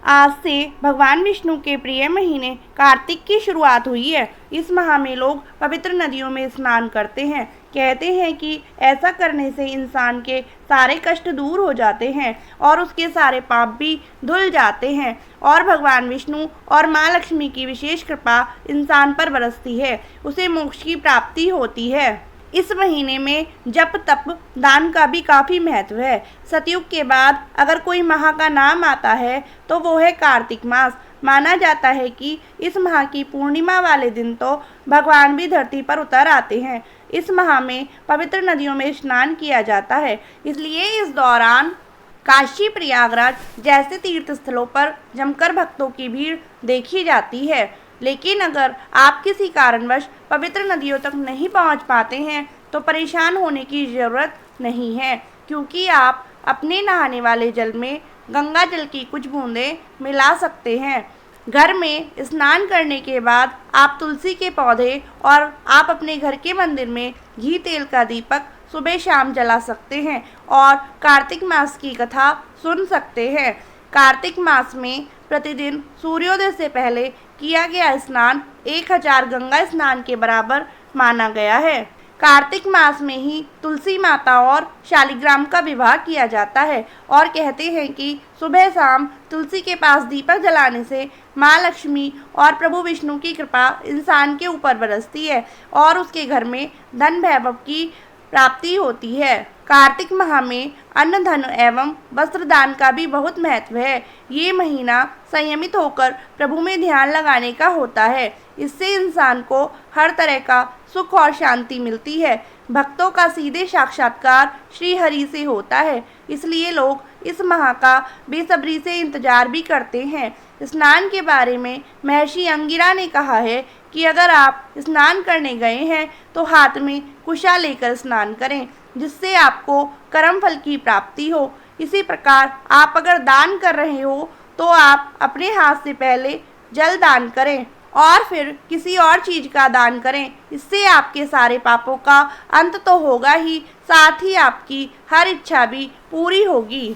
आज से भगवान विष्णु के प्रिय महीने कार्तिक की शुरुआत हुई है। इस माह में लोग पवित्र नदियों में स्नान करते हैं। कहते हैं कि ऐसा करने से इंसान के सारे कष्ट दूर हो जाते हैं और उसके सारे पाप भी धुल जाते हैं और भगवान विष्णु और माँ लक्ष्मी की विशेष कृपा इंसान पर बरसती है, उसे मोक्ष की प्राप्ति होती है। इस महीने में जप तप दान का भी काफ़ी महत्व है। सतयुग के बाद अगर कोई माह का नाम आता है तो वो है कार्तिक मास। माना जाता है कि इस माह की पूर्णिमा वाले दिन तो भगवान भी धरती पर उतर आते हैं। इस माह में पवित्र नदियों में स्नान किया जाता है, इसलिए इस दौरान काशी प्रयागराज जैसे तीर्थ स्थलों पर जमकर भक्तों की भीड़ देखी जाती है। लेकिन अगर आप किसी कारणवश पवित्र नदियों तक नहीं पहुंच पाते हैं तो परेशान होने की ज़रूरत नहीं है, क्योंकि आप अपने नहाने वाले जल में गंगा जल की कुछ बूंदें मिला सकते हैं। घर में स्नान करने के बाद आप तुलसी के पौधे और आप अपने घर के मंदिर में घी तेल का दीपक सुबह शाम जला सकते हैं और कार्तिक मास की कथा सुन सकते हैं। कार्तिक मास में प्रतिदिन सूर्योदय से पहले किया गया स्नान 1000 गंगा स्नान के बराबर माना गया है। कार्तिक मास में ही तुलसी माता और शालिग्राम का विवाह किया जाता है और कहते हैं कि सुबह शाम तुलसी के पास दीपक जलाने से माँ लक्ष्मी और प्रभु विष्णु की कृपा इंसान के ऊपर बरसती है और उसके घर में धन वैभव की प्राप्ति होती है। कार्तिक माह में अन्न धन एवं वस्त्र दान का भी बहुत महत्व है। ये महीना संयमित होकर प्रभु में ध्यान लगाने का होता है। इससे इंसान को हर तरह का सुख और शांति मिलती है। भक्तों का सीधे साक्षात्कार श्री हरि से होता है, इसलिए लोग इस माह का बेसब्री से इंतजार भी करते हैं। स्नान के बारे में महर्षि अंगिरा ने कहा है कि अगर आप स्नान करने गए हैं तो हाथ में कुशा लेकर स्नान करें, जिससे आपको कर्म फल की प्राप्ति हो। इसी प्रकार आप अगर दान कर रहे हो तो आप अपने हाथ से पहले जल दान करें और फिर किसी और चीज़ का दान करें। इससे आपके सारे पापों का अंत तो होगा ही, साथ ही आपकी हर इच्छा भी पूरी होगी।